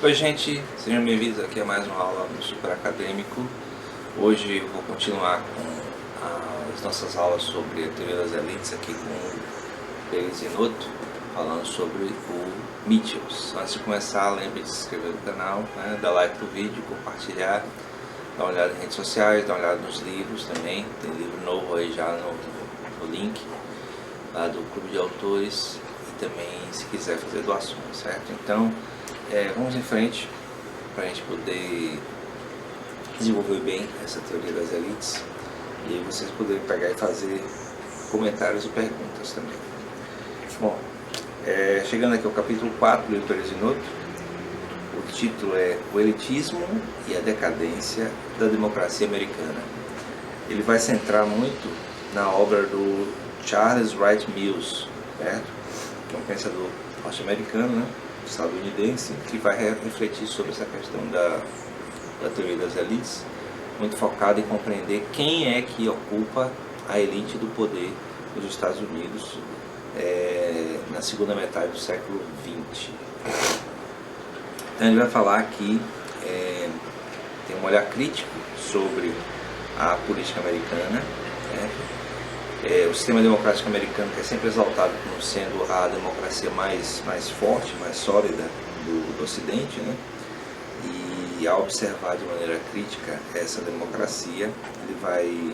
Oi gente, sejam bem-vindos aqui a mais uma aula no Super Acadêmico. Hoje eu vou continuar com as nossas aulas sobre a teoria das elites aqui com o Berizzinotto, falando sobre o Mitchell. Antes de começar, lembre de se inscrever no canal, né, dar like no vídeo, compartilhar, dar uma olhada em redes sociais, dar uma olhada nos livros também. Tem livro novo aí já no link lá do Clube de Autores, e também se quiser fazer doações, certo? Então, vamos em frente para a gente poder desenvolver bem essa teoria das elites e vocês poderem pegar e fazer comentários e perguntas também. Bom, chegando aqui ao capítulo 4 do livro Berizzinotto, o título é O Elitismo e a Decadência da Democracia Americana. Ele vai centrar muito na obra do Charles Wright Mills, certo? Que é um pensador norte-americano, né? Estadunidense, que vai refletir sobre essa questão da teoria das elites, muito focado em compreender quem é que ocupa a elite do poder dos Estados Unidos na segunda metade do século XX. Então ele vai falar aqui, tem um olhar crítico sobre a política americana, o sistema democrático americano, que é sempre exaltado como sendo a democracia mais forte, mais sólida do Ocidente, né? E ao observar de maneira crítica essa democracia, ele vai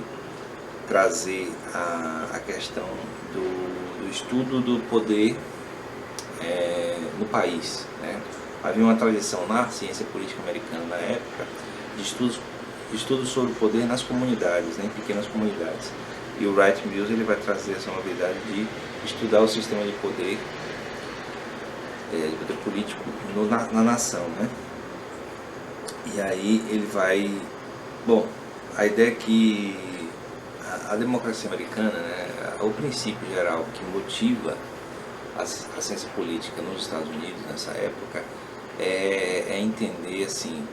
trazer a questão do estudo do poder no país, né? Havia uma tradição na ciência política americana na época de estudos sobre o poder nas comunidades, né? Em pequenas comunidades. E o Wright Mills ele vai trazer essa novidade de estudar o sistema de poder político na nação, né? E aí ele vai... Bom, a ideia é que a democracia americana, né, o princípio geral que motiva a ciência política nos Estados Unidos nessa época é entender assim,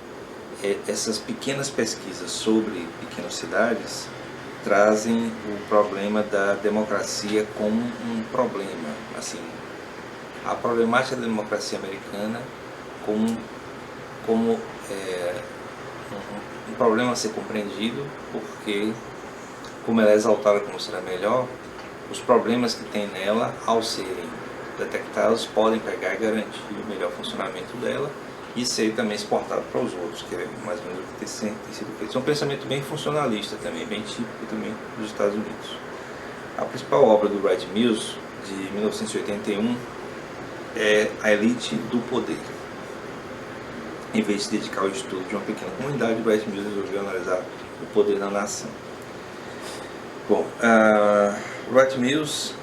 essas pequenas pesquisas sobre pequenas cidades trazem o problema da democracia como um problema, assim, a problemática da democracia americana como um problema a ser compreendido, porque como ela é exaltada como será melhor, os problemas que tem nela, ao serem detectados, podem pegar e garantir o melhor funcionamento dela e ser também exportado para os outros, que é mais ou menos o que tem sido feito. É um pensamento bem funcionalista também, bem típico também dos Estados Unidos. A principal obra do Wright Mills, de 1981, é A Elite do Poder. Em vez de se dedicar ao estudo de uma pequena comunidade, o Wright Mills resolveu analisar o poder na nação. Bom, o Wright Mills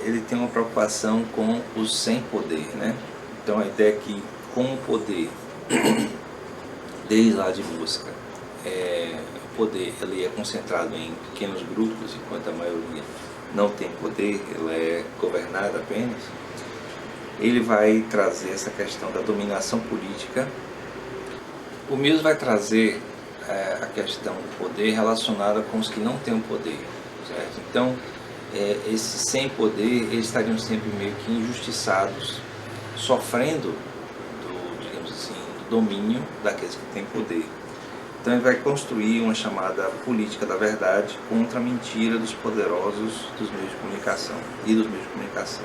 ele tem uma preocupação com os sem poder, né? Então a ideia é que com o poder, desde lá de busca, o poder ele é concentrado em pequenos grupos, enquanto a maioria não tem poder, ela é governada apenas. Ele vai trazer essa questão da dominação política. O Mills vai trazer a questão do poder relacionada com os que não têm o poder, certo? Então, esses sem poder, eles estariam sempre meio que injustiçados, sofrendo do domínio daqueles que têm poder. Então ele vai construir uma chamada política da verdade contra a mentira dos poderosos dos meios de comunicação e dos meios de comunicação.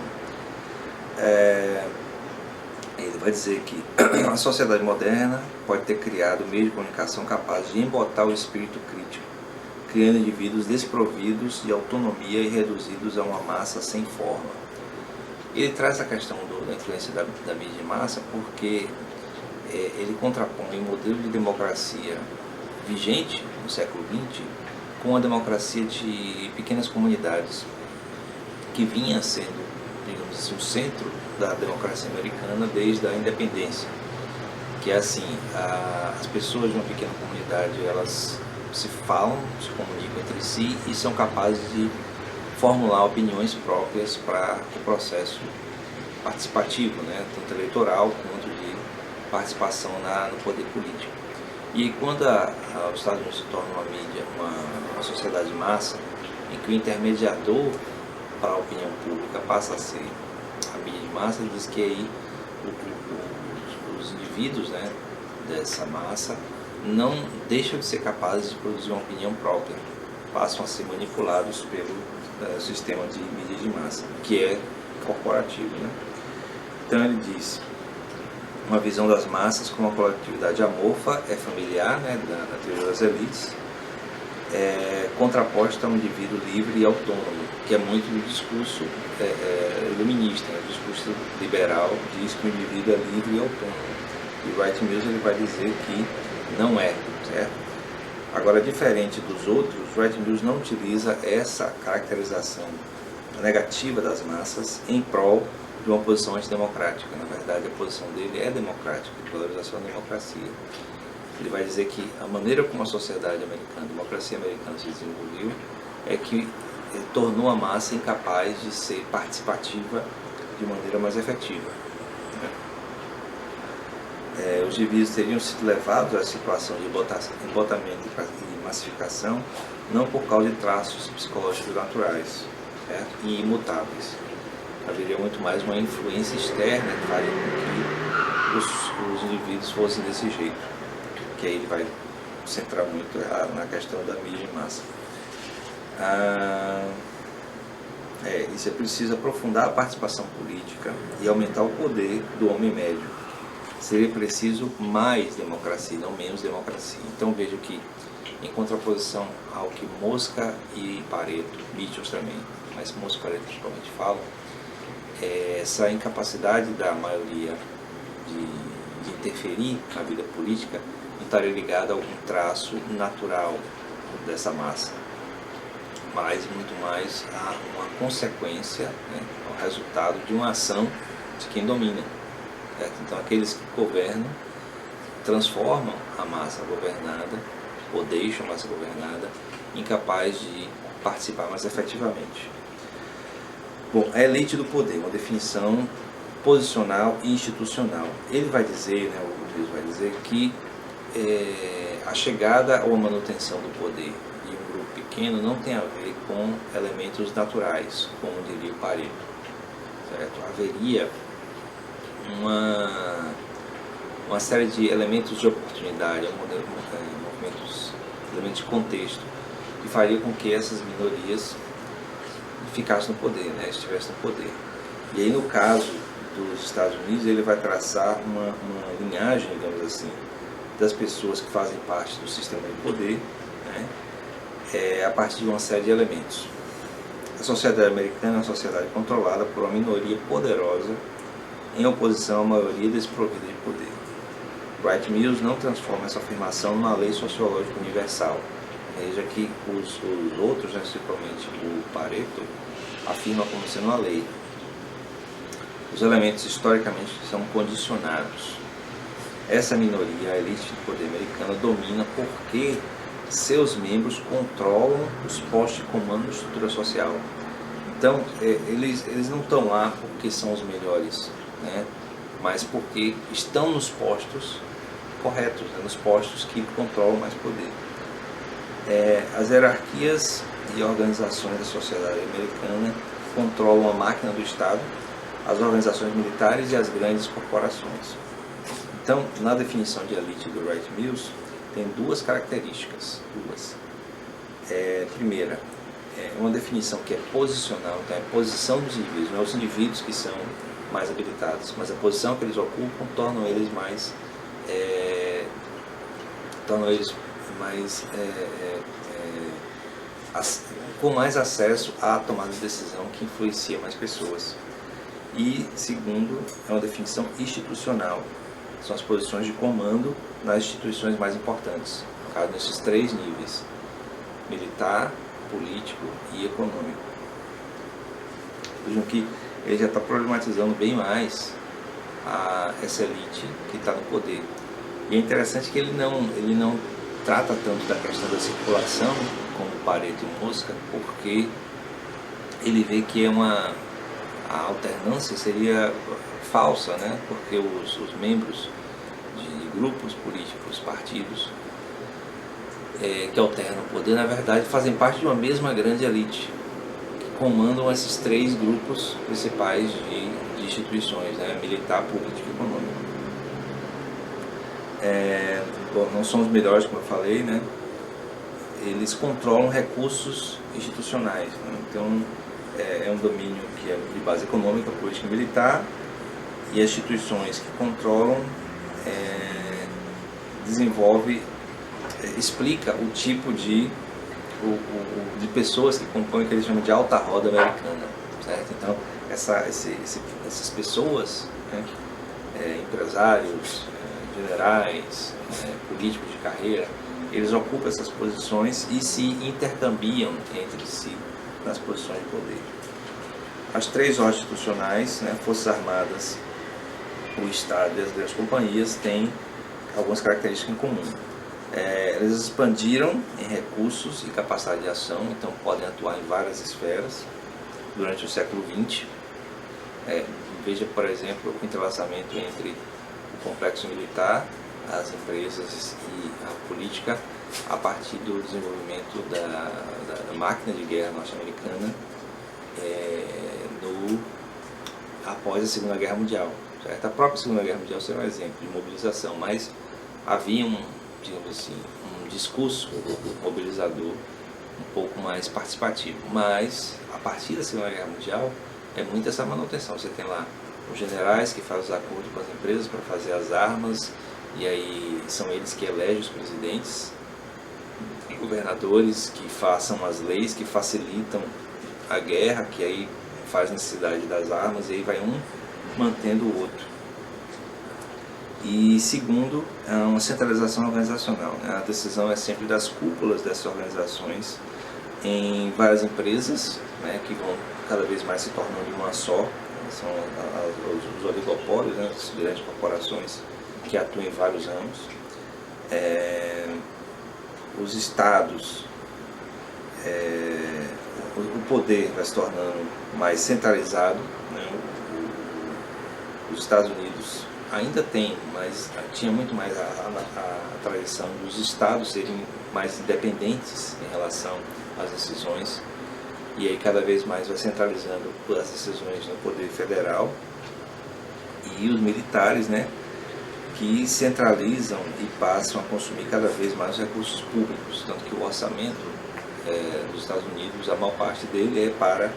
Ele vai dizer que a sociedade moderna pode ter criado meios de comunicação capazes de embotar o espírito crítico, criando indivíduos desprovidos de autonomia e reduzidos a uma massa sem forma. Ele traz a questão da influência da mídia de massa porque ele contrapõe o modelo de democracia vigente no século XX com a democracia de pequenas comunidades, que vinha sendo, digamos assim, o centro da democracia americana desde a independência. Que é assim, as pessoas de uma pequena comunidade, elas se falam, se comunicam entre si e são capazes de formular opiniões próprias para o processo participativo, né, tanto eleitoral quanto de participação no poder político. E quando os Estados Unidos se tornam uma mídia, uma sociedade de massa, em que o intermediador para a opinião pública passa a ser a mídia de massa, ele diz que aí os indivíduos, né, dessa massa não deixam de ser capazes de produzir uma opinião própria, passam a ser manipulados pelo sistema de mídia de massa, que é corporativo, né? Então ele diz: uma visão das massas como uma coletividade amorfa é familiar, né, da teoria das elites, contraposta a um indivíduo livre e autônomo, que é muito do discurso iluminista, né? O discurso liberal diz que o indivíduo é livre e autônomo, e Wright Mills ele vai dizer que não é, certo? Agora, diferente dos outros, Wright Mills não utiliza essa caracterização negativa das massas em prol de uma posição antidemocrática. Na verdade, a posição dele é democrática, de valorização da democracia. Ele vai dizer que a maneira como a sociedade americana, a democracia americana se desenvolveu, é que tornou a massa incapaz de ser participativa de maneira mais efetiva. Os indivíduos teriam sido levados à situação de embotamento e massificação não por causa de traços psicológicos naturais, certo? E imutáveis. Haveria muito mais uma influência externa que faria com que os indivíduos fossem desse jeito, que aí ele vai centrar muito na questão da mídia de massa. Isso é preciso aprofundar a participação política e aumentar o poder do homem médio. Seria preciso mais democracia, não menos democracia. Então vejo que, em contraposição ao que Mosca e Pareto, Mitchell também, mas Mosca e Pareto principalmente falam, essa incapacidade da maioria de interferir na vida política não estaria ligada a algum traço natural dessa massa, mas muito mais a uma consequência, né, ao resultado de uma ação de quem domina. Certo? Então aqueles que governam transformam a massa governada, ou deixam a massa governada, incapaz de participar mais efetivamente. Bom, a elite do poder, uma definição posicional e institucional. Ele vai dizer, né, o Mills vai dizer que a chegada ou a manutenção do poder de um grupo pequeno não tem a ver com elementos naturais, como diria o Pareto. Certo? Haveria uma série de elementos de oportunidade, elementos de contexto, que faria com que essas minorias ficassem no poder, né, estivessem no poder. E aí, no caso dos Estados Unidos, ele vai traçar uma linhagem, digamos assim, das pessoas que fazem parte do sistema de poder, né, a partir de uma série de elementos. A sociedade americana é uma sociedade controlada por uma minoria poderosa em oposição à maioria desprovida de poder. Wright Mills não transforma essa afirmação numa lei sociológica universal. Veja que os outros, né, principalmente o Pareto, afirma como sendo uma lei. Os elementos historicamente são condicionados. Essa minoria, a elite do poder americana, domina porque seus membros controlam os postos de comando da estrutura social. Então, eles não estão lá porque são os melhores, né, mas porque estão nos postos corretos, né, nos postos que controlam mais poder. As hierarquias e organizações da sociedade americana controlam a máquina do Estado, as organizações militares e as grandes corporações. Então, na definição de elite do Wright Mills, tem duas características. Primeira, uma definição que é posicional, então é a posição dos indivíduos, não é os indivíduos que são mais habilitados, mas a posição que eles ocupam tornam eles com mais acesso à tomada de decisão que influencia mais pessoas. E segundo, é uma definição institucional, são as posições de comando nas instituições mais importantes, no caso nesses três níveis: militar, político e econômico. Vejam que ele já está problematizando bem mais essa elite que está no poder. E é interessante que ele não trata tanto da questão da circulação como Pareto e Mosca, porque ele vê que a alternância seria falsa, né? Porque os membros de grupos políticos, partidos, que alternam o poder, na verdade fazem parte de uma mesma grande elite, que comandam esses três grupos principais de instituições, né? Militar, político e econômico. Bom, não são os melhores, como eu falei, né? Eles controlam recursos institucionais, né? Então é um domínio que é de base econômica, política e militar, e as instituições que controlam desenvolve, explica o tipo de pessoas que compõem o que eles chamam de alta roda americana, certo? Então essas pessoas, né, empresários, generais, políticos de carreira, eles ocupam essas posições e se intercambiam entre si nas posições de poder. As três ordens institucionais, né, Forças Armadas, o Estado e as grandes companhias, têm algumas características em comum. Eles expandiram em recursos e capacidade de ação, então podem atuar em várias esferas durante o século XX. Veja, por exemplo, o entrelaçamento entre o complexo militar, as empresas e a política a partir do desenvolvimento da máquina de guerra norte-americana após a Segunda Guerra Mundial. Certo? A própria Segunda Guerra Mundial será um exemplo de mobilização, mas havia digamos assim, um discurso mobilizador um pouco mais participativo. Mas a partir da Segunda Guerra Mundial é muito essa manutenção. Você tem lá os generais que fazem os acordos com as empresas para fazer as armas, e aí são eles que elegem os presidentes, governadores que façam as leis que facilitam a guerra, que aí faz necessidade das armas, e aí vai um mantendo o outro. E segundo, é uma centralização organizacional, né? A decisão é sempre das cúpulas dessas organizações em várias empresas, né, que vão cada vez mais se tornando uma só. São os oligopólios, né, as grandes corporações que atuam em vários ramos. Os estados, o poder vai se tornando mais centralizado, né? Os Estados Unidos ainda tem, mas tinha muito mais a tradição dos estados serem mais independentes em relação às decisões, e aí cada vez mais vai centralizando as decisões no poder federal, e os militares, né, que centralizam e passam a consumir cada vez mais recursos públicos, tanto que o orçamento dos Estados Unidos, a maior parte dele é para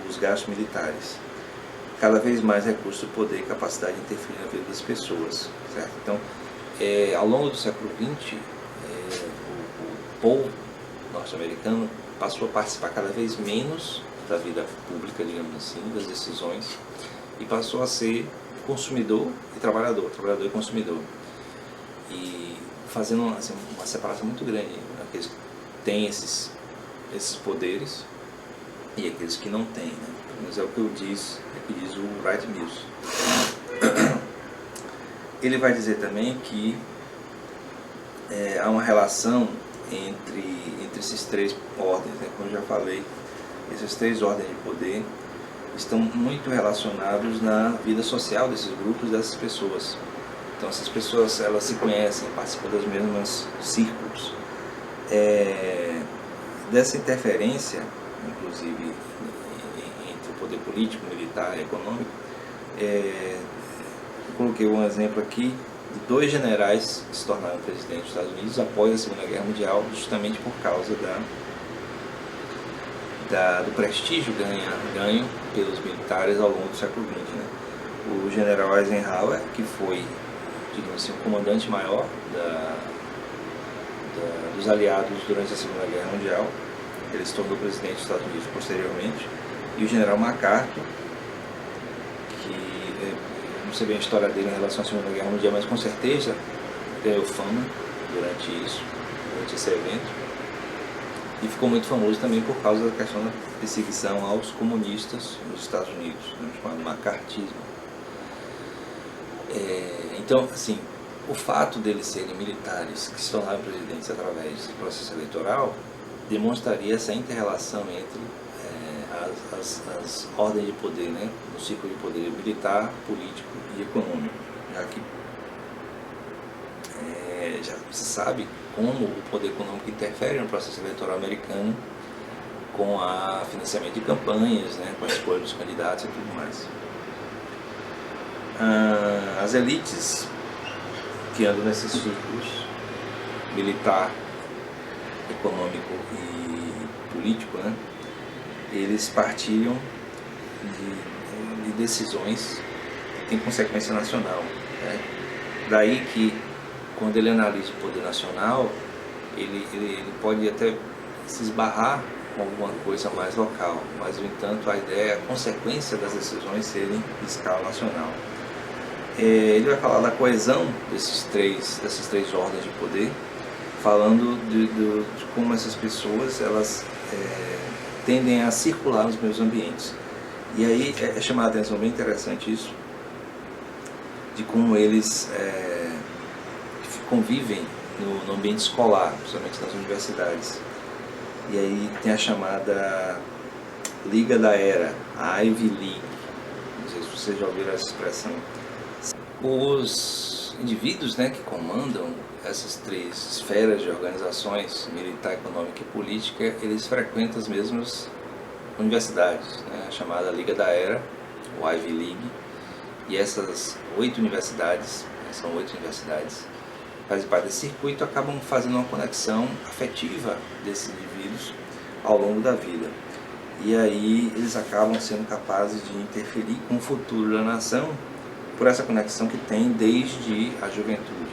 os gastos militares. Cada vez mais recursos, poder e capacidade de interferir na vida das pessoas, certo? Então, ao longo do século XX, o povo norte-americano passou a participar cada vez menos da vida pública, digamos assim, das decisões, e passou a ser consumidor e trabalhador e consumidor, e fazendo assim, uma separação muito grande, aqueles que têm esses poderes e aqueles que não têm, né? Mas é o que diz o Wright Mills. Ele vai dizer também que há uma relação entre esses três ordens, né? Como eu já falei, essas três ordens de poder estão muito relacionados na vida social desses grupos, dessas pessoas. Então essas pessoas, elas se conhecem, participam das mesmas círculos. Dessa interferência, inclusive, entre o poder político, militar e econômico, eu coloquei um exemplo aqui de dois generais que se tornaram presidentes dos Estados Unidos após a Segunda Guerra Mundial, justamente por causa do prestígio ganho pelos militares ao longo do século XX, né? O general Eisenhower, que foi, digamos assim, o comandante maior dos aliados durante a Segunda Guerra Mundial, ele se tornou presidente dos Estados Unidos posteriormente, e o general MacArthur, que não sei bem a história dele em relação à Segunda Guerra Mundial, mas com certeza ganhou fama durante esse evento, e ficou muito famoso também por causa da questão da perseguição aos comunistas nos Estados Unidos, né, chamado macartismo. Então, assim, o fato deles serem militares que se tornaram presidentes através do processo eleitoral demonstraria essa inter-relação entre as ordens de poder, né, no ciclo de poder militar, político e econômico, já que Já se sabe como o poder econômico interfere no processo eleitoral americano com o financiamento de campanhas, né, com a escolha dos candidatos e tudo mais. As elites que andam nesses círculos militar, econômico e político, né, eles partilham de decisões que têm consequência nacional, né? Daí que, quando ele analisa o poder nacional, ele pode até se esbarrar com alguma coisa mais local, mas, no entanto, a ideia é a consequência das decisões serem de escala nacional. Ele vai falar da coesão dessas três ordens de poder, falando de como essas pessoas elas tendem a circular nos mesmos ambientes. E aí é chamado a atenção, bem interessante isso, de como eles convivem no ambiente escolar, principalmente nas universidades. E aí tem a chamada Liga da Era, a Ivy League. Não sei se vocês já ouviram essa expressão. Os indivíduos, né, que comandam essas três esferas de organizações, militar, econômica e política, eles frequentam as mesmas universidades, né, a chamada Liga da Era, o Ivy League. E essas 8 universidades, são 8 universidades, fazem parte desse circuito, acabam fazendo uma conexão afetiva desses indivíduos ao longo da vida. E aí eles acabam sendo capazes de interferir com o futuro da nação por essa conexão que tem desde a juventude.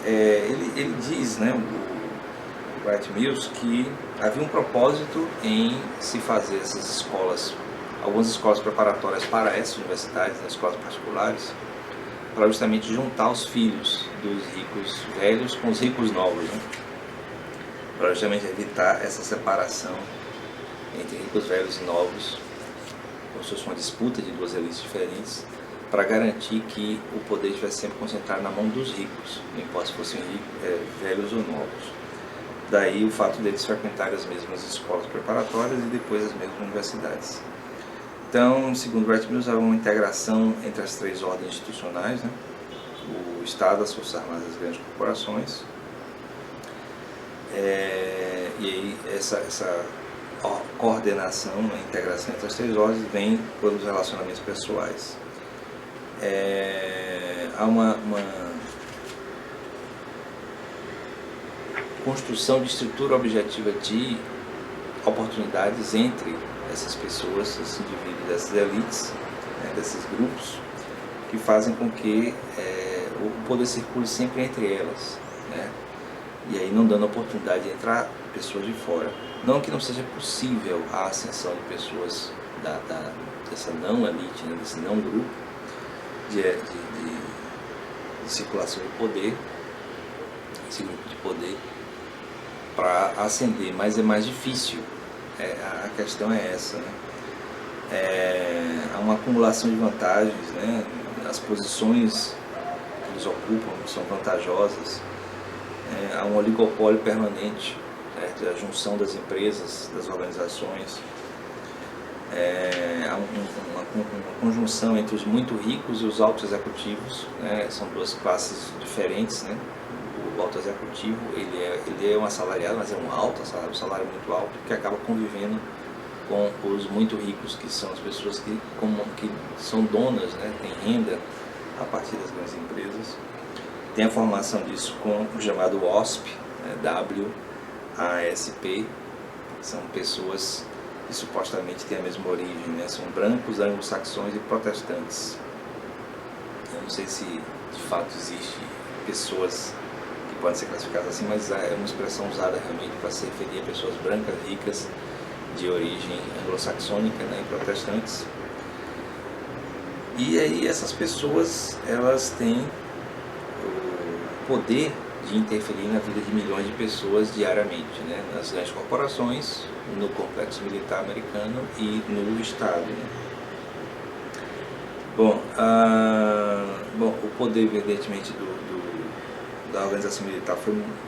Ele diz, né, o Wright Mills, que havia um propósito em se fazer essas escolas, algumas escolas preparatórias para essas universidades, nas escolas particulares, para justamente juntar os filhos dos ricos velhos com os ricos novos, né? Para justamente evitar essa separação entre ricos velhos e novos, como se fosse uma disputa de duas elites diferentes, para garantir que o poder estivesse sempre concentrado na mão dos ricos, não importa se fossem velhos ou novos. Daí o fato deles frequentarem as mesmas escolas preparatórias e depois as mesmas universidades. Então, segundo Wright Mills, há uma integração entre as três ordens institucionais, né? O Estado, as Forças Armadas e as grandes corporações. E aí essa coordenação, a integração entre as três ordens vem pelos relacionamentos pessoais. Há uma construção de estrutura objetiva de oportunidades entre essas pessoas, esses indivíduos, dessas elites, né, desses grupos, que fazem com que o poder circule sempre entre elas, né? E aí não dando oportunidade de entrar pessoas de fora. Não que não seja possível a ascensão de pessoas dessa não elite, né, desse não grupo de circulação de poder, esse grupo de poder, para ascender, mas é mais difícil. A questão é essa, né? Há uma acumulação de vantagens, né? As posições que eles ocupam são vantajosas. Há um oligopólio permanente, né? A junção das empresas, das organizações. Há uma conjunção entre os muito ricos e os altos executivos, né? São duas classes diferentes, né? O alto executivo, ele é um assalariado, mas é um salário muito alto, que acaba convivendo com os muito ricos, que são as pessoas que são donas, né, têm renda a partir das grandes empresas. Tem a formação disso com o chamado WASP, né, WASP, são pessoas que supostamente têm a mesma origem, né, são brancos, anglo-saxões e protestantes. Eu não sei se de fato existe pessoas podem ser classificadas assim, mas é uma expressão usada realmente para se referir a pessoas brancas, ricas, de origem anglo-saxônica, né, e protestantes. E aí essas pessoas, elas têm o poder de interferir na vida de milhões de pessoas diariamente, né, nas grandes corporações, no complexo militar americano e no Estado, né. Bom, o poder, evidentemente, da organização militar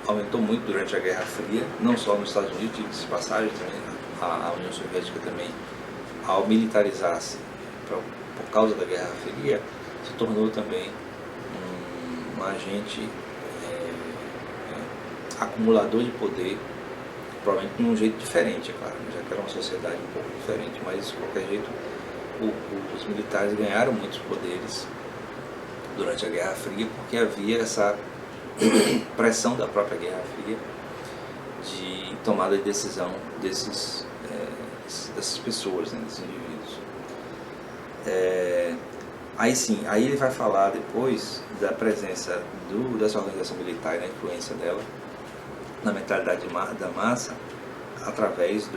aumentou muito durante a Guerra Fria, não só nos Estados Unidos, de passagem, também a União Soviética também, ao militarizar-se por causa da Guerra Fria, se tornou também um agente acumulador de poder, provavelmente de um jeito diferente, é claro, já que era uma sociedade um pouco diferente, mas de qualquer jeito os militares ganharam muitos poderes durante a Guerra Fria, porque havia essa pressão da própria Guerra Fria de tomada de decisão dessas pessoas, né, desses indivíduos. Aí sim, aí ele vai falar depois da presença dessa organização militar e da influência dela na mentalidade da massa através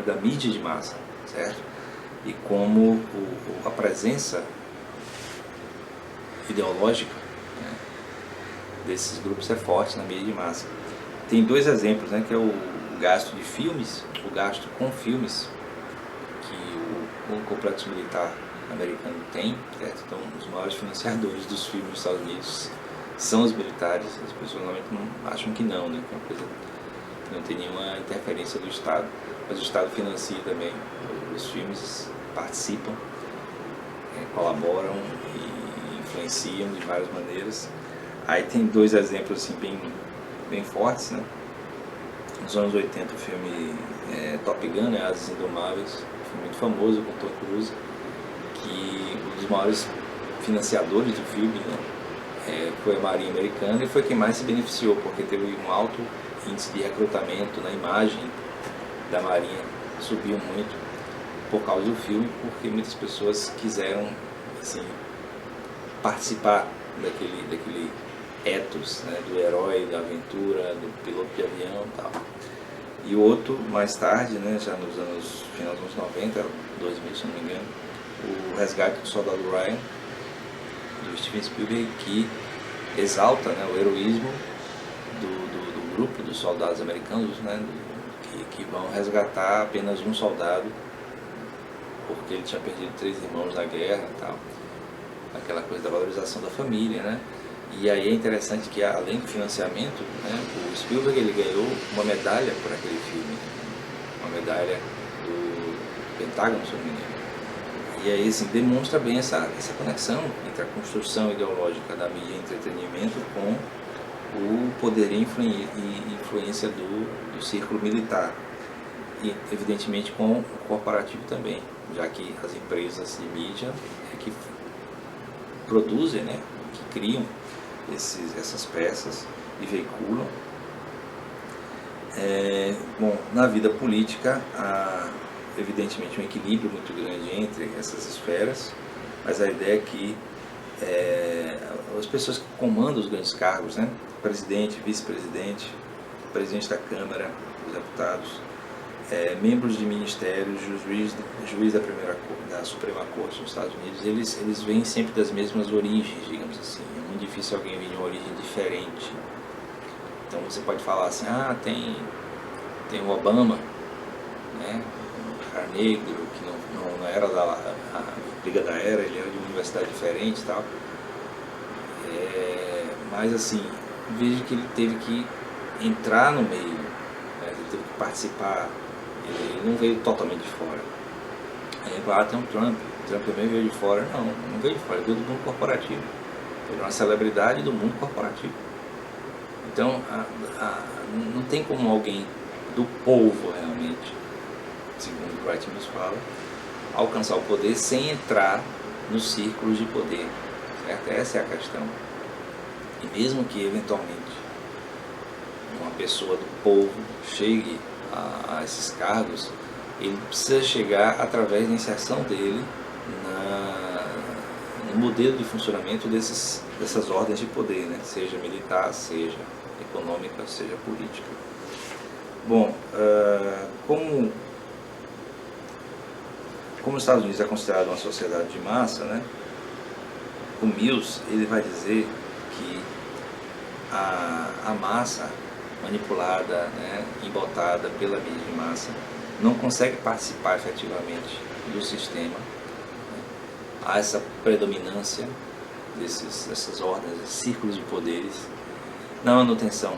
da mídia de massa, certo? E como a presença ideológica, né, desses grupos é forte na mídia de massa. Tem dois exemplos, né, que é o gasto de filmes, o gasto com filmes que o complexo militar americano tem, certo? Então, os maiores financiadores dos filmes dos Estados Unidos são os militares. As pessoas normalmente não acham que não, né? Que é uma coisa que não tem nenhuma interferência do Estado, mas o Estado financia também. Os filmes participam, colaboram e influenciam de várias maneiras. Aí tem dois exemplos assim, bem fortes, né? Nos anos 80 o filme Top Gun, né? Asas Indomáveis, um filme muito famoso com Tom Cruise, que um dos maiores financiadores do filme, né, foi a Marinha Americana, e foi quem mais se beneficiou, porque teve um alto índice de recrutamento na imagem da Marinha, subiu muito por causa do filme, porque muitas pessoas quiseram assim, participar daquele ethos, né, do herói, da aventura, do piloto de avião e tal. E o outro, mais tarde, né, já nos final dos anos 90, 2000 se não me engano, o Resgate do Soldado Ryan, do Steven Spielberg, que exalta, né, o heroísmo do grupo dos soldados americanos, né, que vão resgatar apenas um soldado, porque ele tinha perdido 3 irmãos na guerra e tal. Aquela coisa da valorização da família, né? E aí é interessante que, além do financiamento, né, o Spielberg ele ganhou uma medalha por aquele filme, uma medalha do Pentágono, se não me engano. E aí assim, demonstra bem essa conexão entre a construção ideológica da mídia e entretenimento com o poder e influência do círculo militar. E, evidentemente, com o corporativo também, já que as empresas de mídia que produzem, né, que criam essas peças e veiculam. Bom, na vida política há evidentemente um equilíbrio muito grande entre essas esferas, mas a ideia é que as pessoas que comandam os grandes cargos, né, presidente, vice-presidente, presidente da Câmara dos Deputados, membros de ministérios, juiz da Suprema Corte dos Estados Unidos, eles vêm sempre das mesmas origens, digamos assim. É muito difícil alguém vir de uma origem diferente. Então você pode falar assim, tem o Obama, né, um cara negro, que não era da Liga da Era, ele era de uma universidade diferente e tal. Mas assim, vejo que ele teve que entrar no meio, né, ele teve que participar. Ele não veio totalmente de fora. Aí tem um Trump também veio de fora. Não veio de fora, ele veio do mundo corporativo. Ele é uma celebridade do mundo corporativo. Então, não tem como alguém do povo realmente, segundo Wright nos fala, alcançar o poder sem entrar nos círculos de poder, certo? Essa é a questão. E mesmo que eventualmente uma pessoa do povo chegue a esses cargos, ele precisa chegar através da inserção dele no modelo de funcionamento dessas ordens de poder, né? Seja militar, seja econômica, seja política. Bom, como os Estados Unidos é considerado uma sociedade de massa, né? O Mills ele vai dizer que a massa manipulada, né, embotada pela mídia de massa, não consegue participar efetivamente do sistema. Há essa predominância dessas ordens, desses círculos de poderes, na manutenção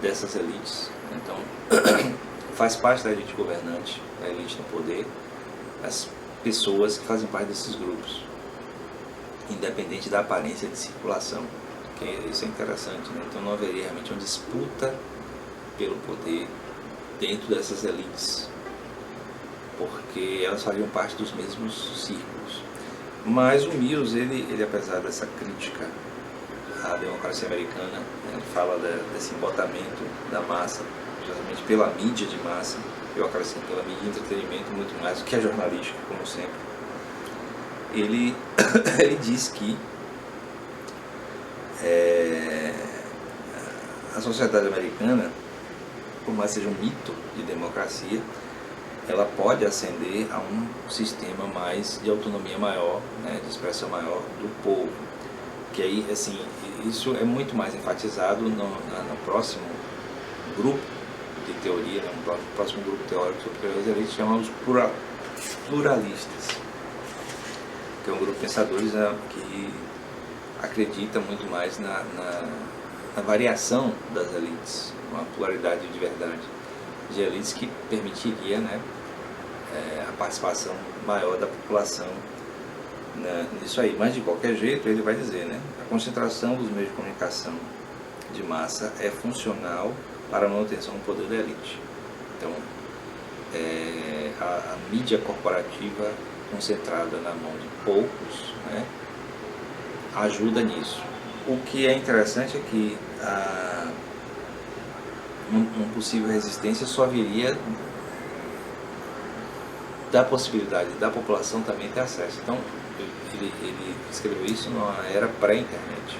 dessas elites. Então, faz parte da elite governante, da elite no poder, as pessoas que fazem parte desses grupos, independente da aparência de circulação que isso é interessante, né? Então não haveria realmente uma disputa pelo poder dentro dessas elites, porque elas fariam parte dos mesmos círculos. Mas o Mills, ele apesar dessa crítica à democracia americana, né, ele fala desse embotamento da massa, justamente pela mídia de massa, eu acrescento pela mídia de entretenimento muito mais do que a jornalística, como sempre. Ele diz que a sociedade americana, por mais que seja um mito de democracia, ela pode ascender a um sistema mais de autonomia maior, né, de expressão maior do povo. Que aí, assim, isso é muito mais enfatizado no próximo grupo de teoria, né, no próximo grupo teórico sobre teorias da elite, chama os pluralistas, que é um grupo de pensadores, né, que acredita muito mais na variação das elites, uma pluralidade de verdade de elites que permitiria, né, a participação maior da população nisso aí. Mas de qualquer jeito ele vai dizer, né, a concentração dos meios de comunicação de massa é funcional para a manutenção do poder da elite. Então a mídia corporativa concentrada na mão de poucos, né, ajuda nisso. O que é interessante é que uma possível resistência só viria da possibilidade da população também ter acesso. Então, ele escreveu isso numa era pré-internet.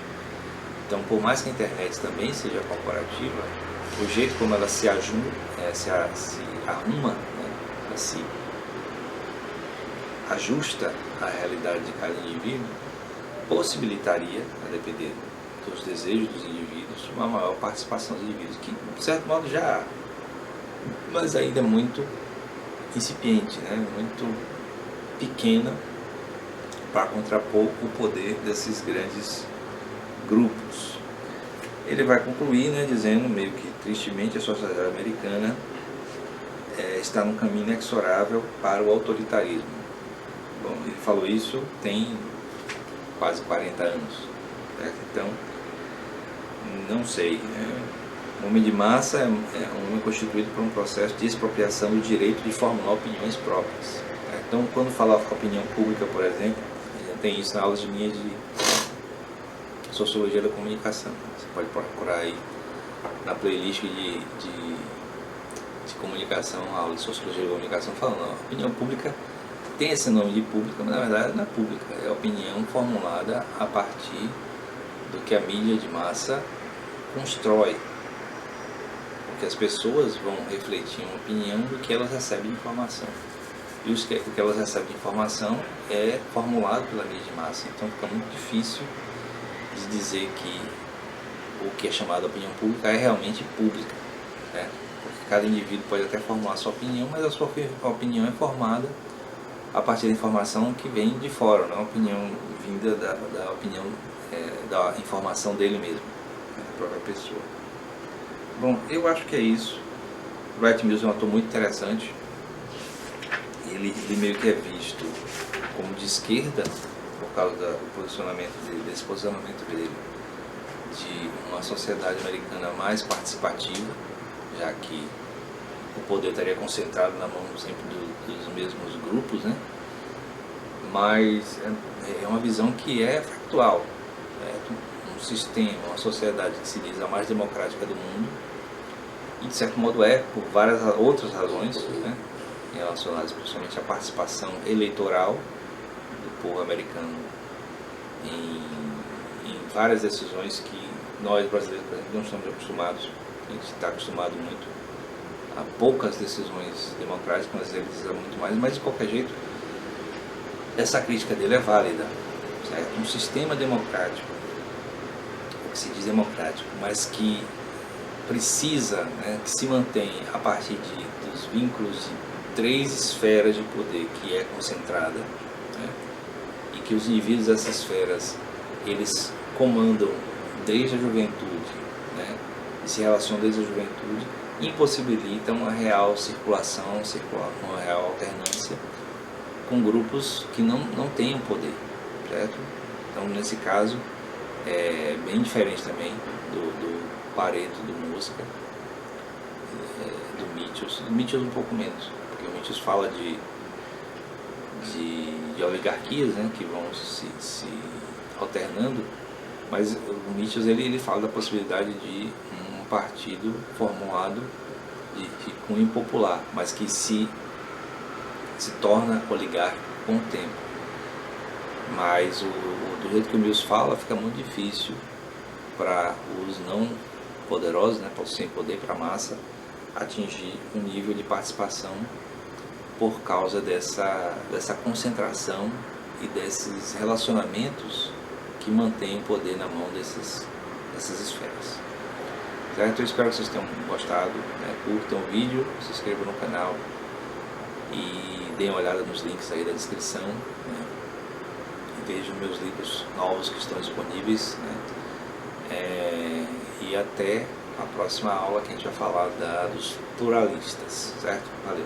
Então, por mais que a internet também seja corporativa, o jeito como ela se arruma, né, se ajusta à realidade de cada indivíduo, possibilitaria, a depender dos desejos dos indivíduos, uma maior participação dos indivíduos, que de certo modo já há, mas ainda é muito incipiente, né? Muito pequena para contrapor o poder desses grandes grupos. Ele vai concluir, né, dizendo meio que tristemente a sociedade americana está num caminho inexorável para o autoritarismo. Bom, ele falou isso tem quase 40 anos, certo? Então, não sei, né? O homem de massa é um homem constituído por um processo de expropriação do direito de formular opiniões próprias. Então, quando fala opinião pública, por exemplo, tem isso na aula de minha de Sociologia da Comunicação. Você pode procurar aí na playlist de comunicação, aula de Sociologia da Comunicação, falando, a opinião pública tem esse nome de pública, mas na verdade não é pública, é a opinião formulada a partir do que a mídia de massa constrói. Porque as pessoas vão refletir uma opinião do que elas recebem de informação. E o que elas recebem de informação é formulado pela mídia de massa. Então fica muito difícil de dizer que o que é chamado opinião pública é realmente pública, né? Porque cada indivíduo pode até formular a sua opinião, mas a sua opinião é formada a partir da informação que vem de fora, não é uma opinião vinda da opinião, da informação dele mesmo, da própria pessoa. Bom, eu acho que é isso. Wright Mills é um autor muito interessante. Ele meio que é visto como de esquerda, por causa do posicionamento dele, desse posicionamento dele de uma sociedade americana mais participativa, já que o poder estaria concentrado na mão sempre dos mesmos grupos, né? Mas é uma visão que é factual. Um sistema, uma sociedade que se diz a mais democrática do mundo, e de certo modo por várias outras razões, né, relacionadas principalmente à participação eleitoral do povo americano em várias decisões que nós brasileiros, por exemplo, não estamos acostumados. A gente está acostumado muito a poucas decisões democráticas, mas ele precisa muito mais. Mas de qualquer jeito, essa crítica dele é válida, certo? Um sistema democrático, o que se diz democrático, mas que precisa, né, que se mantém a partir dos vínculos de 3 esferas de poder que é concentrada, né, e que os indivíduos dessas esferas eles comandam desde a juventude, né, e se relacionam desde a juventude, impossibilitam uma real circulação, uma real alternância com grupos que não tenham poder, certo? Então, nesse caso, é bem diferente também do Pareto do Música, do Mitchell. Do Mitchell um pouco menos, porque o Mitchell fala de oligarquias, né, que vão se alternando, mas o Mitchell ele fala da possibilidade de um partido formado de cunho popular, mas que se torna oligárquico com o tempo. Mas do jeito que o Mills fala, fica muito difícil para os não poderosos, né, para os sem poder, para a massa, atingir um nível de participação por causa dessa concentração e desses relacionamentos que mantêm o poder na mão dessas esferas. Certo? Eu espero que vocês tenham gostado, né? Curtam o vídeo, se inscrevam no canal e deem uma olhada nos links aí da descrição, né? E vejam meus livros novos que estão disponíveis, né? E até a próxima aula que a gente vai falar dos pluralistas, certo? Valeu!